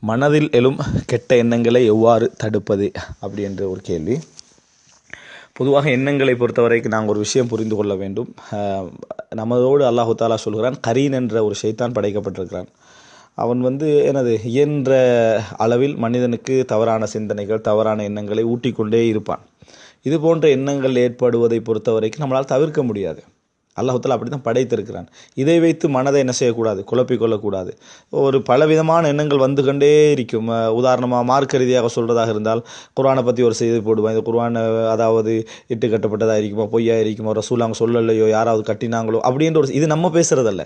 மனதில் எழும் கெட்ட எண்ணங்களை எவ்வாறு தடுப்பது அப்படி என்ற ஒரு கேள்வி. பொதுவாக எண்ணங்களை பொறுத்தவரைக்கும் நாங்கள் ஒரு விஷயம் புரிந்து கொள்ள வேண்டும். நமதோடு அல்லாஹு தாலா சொல்கிறான், கரீன் என்ற ஒரு ஷைத்தான் படைக்கப்பட்டிருக்கிறான். அவன் இயன்ற அளவில் மனிதனுக்கு தவறான சிந்தனைகள், தவறான எண்ணங்களை ஊட்டிக்கொண்டே இருப்பான். இது போன்ற எண்ணங்கள் ஏற்படுவதை பொறுத்த வரைக்கும் நம்மளால் தவிர்க்க முடியாது. அல்லாஹ் தாலா அப்படி தான் படைத்திருக்கிறான். இதை வைத்து மனதை என்ன செய்யக்கூடாது, குழப்பிக்கொள்ளக்கூடாது. ஒரு பலவிதமான எண்ணங்கள் வந்து கொண்டே இருக்கும். உதாரணமாக மார்க்க ரீதியாக சொல்கிறதாக இருந்தால், குர்ஆனை பற்றி ஒரு செய்தி போடுவேன். இந்த குர்ஆன் இட்டு கட்டப்பட்டதாக இருக்குமோ, பொய்யா இருக்குமோ, ரசூலாங்க சொல்லலையோ, யாராவது கட்டினாங்களோ அப்படின்ற ஒரு இது நம்ம பேசுகிறதல்ல.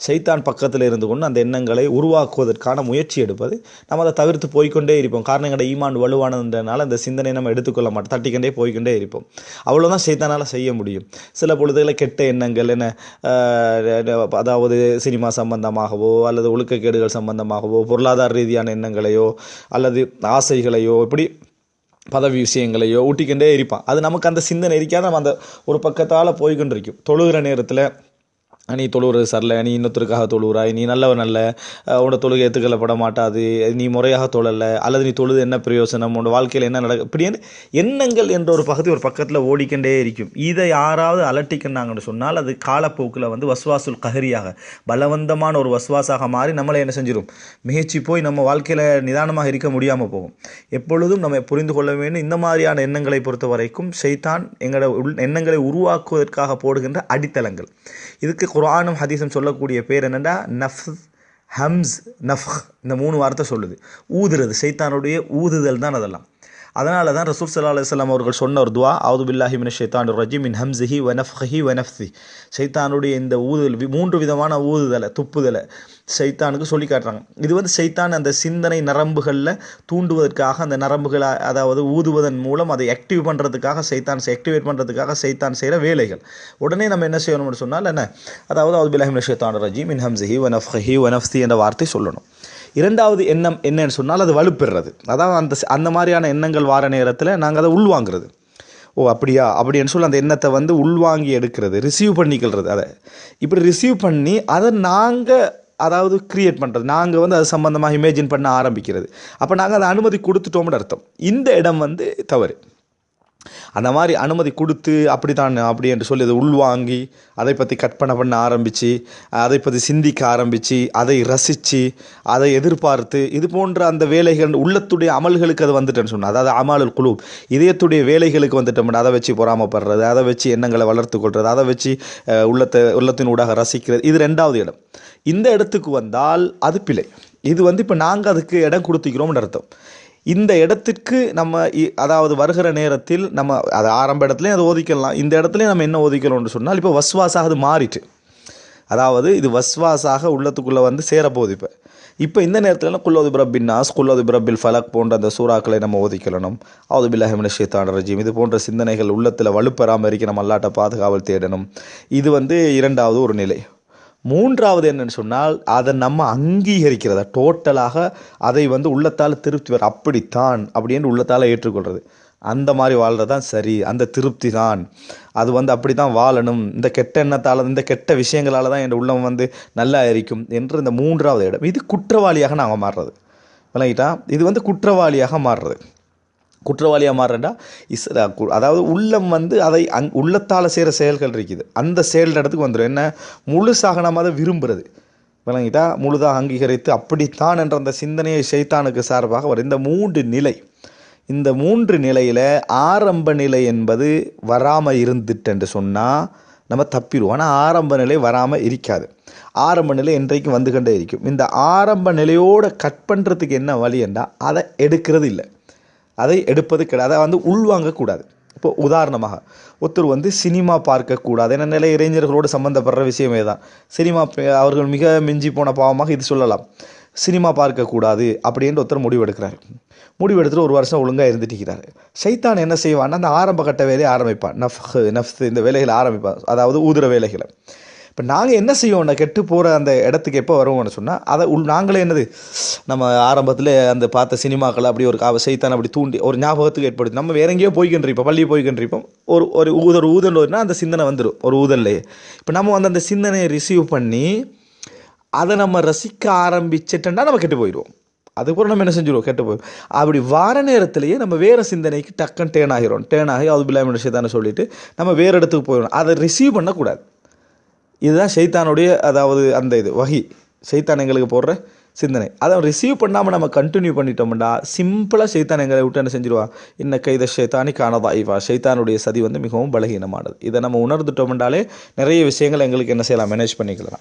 ஷைத்தான் பக்கத்தில் இருந்து கொண்டு அந்த எண்ணங்களை உருவாக்குவதற்கான முயற்சி எடுப்பது. நம்ம அதை தவிர்த்து போய்கொண்டே இருப்போம். காரணம் எங்கள்ட ஈமான் வலுவானதுன்றனால அந்த சிந்தனை நம்ம எடுத்துக்கொள்ள மாட்டோம், தட்டிக்கொண்டே போய்கொண்டே இருப்போம். அவ்வளோதான் ஷைத்தானால் செய்ய முடியும். சில பொழுதுகளில் கெட்ட எண்ணங்கள் அதாவது சினிமா சம்பந்தமாகவோ அல்லது ஒழுக்கக்கேடுகள் சம்பந்தமாகவோ, பொருளாதார ரீதியான எண்ணங்களையோ அல்லது ஆசைகளையோ, இப்படி பதவி விஷயங்களையோ ஊட்டிக்கொண்டே இருப்பான். அது நமக்கு அந்த சிந்தனை இருக்காது. நம்ம அந்த ஒரு பக்கத்தால் போய்கொண்டிருக்கும். தொழுகிற நேரத்தில் நீ தொழுகிறது சரியில்லை, நீ இன்னொருத்தருக்காக தொழுகிறாய், நீ நல்லவன் அல்ல, உன்னோட தொழுகை ஏற்றுக்கொள்ளப்பட மாட்டாது, நீ முறையாக தொழலை, அல்லது நீ தொழுது என்ன பிரயோசனம், உன்னோட வாழ்க்கையில் என்ன நடக்கும், இப்படின்னு எண்ணங்கள் என்ற ஒரு பகுதி ஒரு பக்கத்தில் ஓடிக்கொண்டே இருக்கும். இதை யாராவது அலட்டிக்கினாங்கன்னு சொன்னால் அது காலப்போக்கில் வஸ்வாசுல் கஹரியாக, பலவந்தமான ஒரு வஸ்வாசாக மாறி நம்மளை என்ன செஞ்சிடும், மிகச்சி போய் நம்ம வாழ்க்கையில் நிதானமாக இருக்க முடியாமல் போகும். எப்பொழுதும் நம்ம புரிந்து கொள்ள வேண்டும், இந்த மாதிரியான எண்ணங்களை பொறுத்த வரைக்கும் ஷைத்தான் எங்களோட எண்ணங்களை உருவாக்குவதற்காக போடுகின்ற அடித்தளங்கள். இதுக்கு குர்ஆனும் ஹதீஸும் சொல்லக்கூடிய பேர் என்னென்னா நஃப்ஸ், ஹம்ஸ், நஃப்ஹ், இந்த 3 வார்த்தை சொல்லுது. ஊதுறது, ஷைத்தானுடைய ஊதுதல் தான் அதெல்லாம். அதனால தான் ரசூல் ஸல்லல்லாஹு அலைஹி வஸல்லம் அவர்கள் சொன்ன ஒரு துஆ, அஊது பில்லாஹி மினஷ் ஷைத்தானிர் ரஜீம் மின் ஹம்ஸிஹி வ நஃப்ஹிஹி வ நஃப்ஸி. ஷைத்தானுடைய இந்த ஊதுதல், 3 விதமான ஊதுதலை, துப்புதலை ஷைத்தானுக்கு சொல்லி காட்டுறாங்க. இது ஷைத்தான் அந்த சிந்தனை நரம்புகளில் தூண்டுவதற்காக, அந்த நரம்புகளை அதாவது ஊதுவதன் மூலம் அதை ஆக்டிவ் பண்ணுறதுக்காக, ஆக்டிவேட் பண்ணுறதுக்காக ஷைத்தான் செய்கிற வேலைகள். உடனே நம்ம என்ன செய்யணும்னு சொன்னால் அதாவது அஊது பில்லாஹி மினஷ் ஷைத்தானிர் ரஜீம் மின் ஹம்ஸிஹி வ நஃப்ஹிஹி வ நஃப்ஸி என்ற வார்த்தை சொல்லணும். இரண்டாவது எண்ணம் என்னன்னு சொன்னால் அது வலுப்பெறுறது. அதாவது அந்த மாதிரியான எண்ணங்கள் வார நேரத்தில் நாங்கள் அதை உள்வாங்கிறது. அப்படியா அப்படின்னு சொல்லி அந்த எண்ணத்தை உள்வாங்கி எடுக்கிறது, ரிசீவ் பண்ணிக்கிறது. அதை இப்படி ரிசீவ் பண்ணி அதை நாங்கள் க்ரியேட் பண்ணுறது, நாங்கள் அது சம்மந்தமாக இமேஜின் பண்ண ஆரம்பிக்கிறது. அப்போ நாங்கள் அதை அனுமதி கொடுத்துட்டோம்னு அர்த்தம். இந்த இடம் தவறு. அந்த மாதிரி அனுமதி கொடுத்து அப்படி என்று சொல்லி அதை உள்வாங்கி அதை பற்றி கற்பனை பண்ண ஆரம்பித்து, அதை பற்றி சிந்திக்க ஆரம்பித்து, அதை ரசித்து, அதை எதிர்பார்த்து, இது போன்ற அந்த வேலைகள் உள்ளத்துடைய அமல்களுக்கு அது வந்துட்டேன்னு சொன்னால், அதாவது அமாலுல் குலூப், இதயத்துடைய வேலைகளுக்கு வந்துட்டோம்னா அதை வச்சு பொறாமப்படுறது, அதை வச்சு எண்ணங்களை வளர்த்து கொள்வது, அதை வச்சு உள்ளத்தின் ஊடாக ரசிக்கிறது. இது 2வது இடம். இந்த இடத்துக்கு வந்தால் அது பிழை. இது இப்போ நாங்கள் அதுக்கு இடம் கொடுத்துக்கிறோம்னு அர்த்தம். இந்த இடத்திற்கு நம்ம அதாவது வருகிற நேரத்தில் நம்ம அது ஆரம்ப இடத்துலையும் அதை ஒதுக்கலாம். இந்த இடத்துலையும் நம்ம என்ன ஒதுக்கணும்னு சொன்னால், இப்போ வஸ்வாசாக அது மாறிட்டு, அதாவது இது வஸ்வாசாக உள்ளத்துக்குள்ளே சேரப்போகுது. இப்போ இந்த நேரத்தில் குல்லோது பிரபின் நாஸ், குல்லோது பிரபில் ஃபலக் போன்ற அந்த சூறாக்களை நம்ம ஒதுக்கணும். அஊது பில்லாஹி மினஷ் ஷைத்தானிர் ரஜீம், இது போன்ற சிந்தனைகள் உள்ளத்தில் வலுப்பெறாமல் இருக்க நம்ம அல்லாஹ்ட்ட பாதுகாவல் தேடணும். இது 2வது ஒரு நிலை. 3வது என்னன்னு சொன்னால், அதை நம்ம அங்கீகரிக்கிறத, டோட்டலாக அதை உள்ளத்தால் திருப்தி வர, அப்படித்தான் அப்படின்னு உள்ளத்தால் ஏற்றுக்கொள்கிறது. அந்த மாதிரி வாழ்கிறது தான் சரி, அந்த திருப்தி தான், அது அப்படி தான் வாழணும், இந்த கெட்ட எண்ணத்தால், இந்த கெட்ட விஷயங்களால் தான் என் உள்ளம் நல்லா இருக்கும் என்று இந்த 3வது இடம். இது குற்றவாளியாக நாங்கள் மாறுறது, விளங்கிட்டா? இது குற்றவாளியாக மாறுறது. குற்றவாளியாக மாறுறா அதாவது உள்ளம் அதை உள்ளத்தால் செய்கிற செயல்கள் இருக்குது, அந்த செயல் இடத்துக்கு வந்துடும். என்ன, முழுசாக நம்ம அதை விரும்புகிறது, விளங்கிட்டா? முழுதாக அங்கீகரித்து அப்படித்தான் என்ற அந்த சிந்தனையை ஷைத்தானுக்கு சார்பாக வரும். இந்த 3 நிலையில் ஆரம்ப நிலை என்பது வராமல் இருந்துட்டு சொன்னால் நம்ம தப்பிடுவோம். ஆனால் ஆரம்ப நிலை வராமல் இருக்காது. ஆரம்ப நிலை என்றைக்கும் வந்துகொண்டே இருக்கும். இந்த ஆரம்ப நிலையோடு கட் பண்ணுறதுக்கு என்ன வழி என்றால், அதை எடுக்கிறது இல்லை, அதை எடுப்பது கிடையாது, அதை உள்வாங்கக்கூடாது. இப்போ உதாரணமாக ஒருத்தர் சினிமா பார்க்கக்கூடாது, ஏன்னா நிலை இளைஞர்களோடு சம்மந்தப்படுற விஷயமே தான் சினிமா. அவர்கள் மிக மிஞ்சி போன பாவமாக இது சொல்லலாம், சினிமா பார்க்கக்கூடாது அப்படின்ற ஒருத்தர் முடிவெடுக்கிறார். முடிவெடுத்துட்டு 1 வருஷம் ஒழுங்காக இருந்துட்டுக்கிறாரு. ஷைத்தான் என்ன செய்வான்னா, அந்த ஆரம்ப கட்ட வேலையை ஆரம்பிப்பான், நஃப்ஸ் இந்த வேலைகளை ஆரம்பிப்பான், அதாவது ஊதுற வேலைகளை. இப்போ நாங்கள் என்ன செய்வோம்னா, கெட்டு போகிற அந்த இடத்துக்கு எப்போ வருவோம்னு சொன்னால், அதை நாங்களே நம்ம ஆரம்பத்தில் அந்த பார்த்த சினிமாக்களை அப்படி ஒரு ஷைத்தான் அப்படி தூண்டி ஒரு ஞாபகத்துக்கு ஏற்படுத்தி நம்ம வேற எங்கேயோ போய்கின்றிருப்போம், பள்ளியை போய்கின்றிருப்போம், ஒரு ஊதல் வருதுன்னா அந்த சிந்தனை வந்துடும், ஒரு ஊதல்லையே. இப்போ நம்ம அந்த சிந்தனையை ரிசீவ் பண்ணி அதை நம்ம ரசிக்க ஆரம்பிச்சிட்டோம்னா நம்ம கெட்டு போயிடுவோம். அதுக்கப்புறம் நம்ம என்ன செஞ்சுருவோம், கெட்டு போயிடும். அப்படி வார நேரத்திலேயே நம்ம வேறு சிந்தனைக்கு டக்குன்னு டேர்ன் ஆகி அது பிள்ளைமை ஷைத்தானை சொல்லிட்டு நம்ம வேறு இடத்துக்கு போயிடணும். அதை ரிசீவ் பண்ணக்கூடாது. இதுதான் ஷைத்தானுடைய அதாவது அந்த இது வகி, ஷைத்தான் எங்களுக்கு போடுற சிந்தனை. அதை ரிசீவ் பண்ணாமல் நம்ம கண்டினியூ பண்ணிட்டோம்னா சிம்பிளாக ஷைத்தான் எங்களை விட்டு என்ன செஞ்சிருவா, இன்ன கைத ஷைத்தானி காணதா இவா, ஷைத்தானுடைய சதி வந்து மிகவும் பலகீனமானது. இதை நம்ம உணர்ந்துட்டோம்னாலே நிறைய விஷயங்கள் எங்களுக்கு என்ன செய்யலாம், மேனேஜ் பண்ணிக்கலாம்.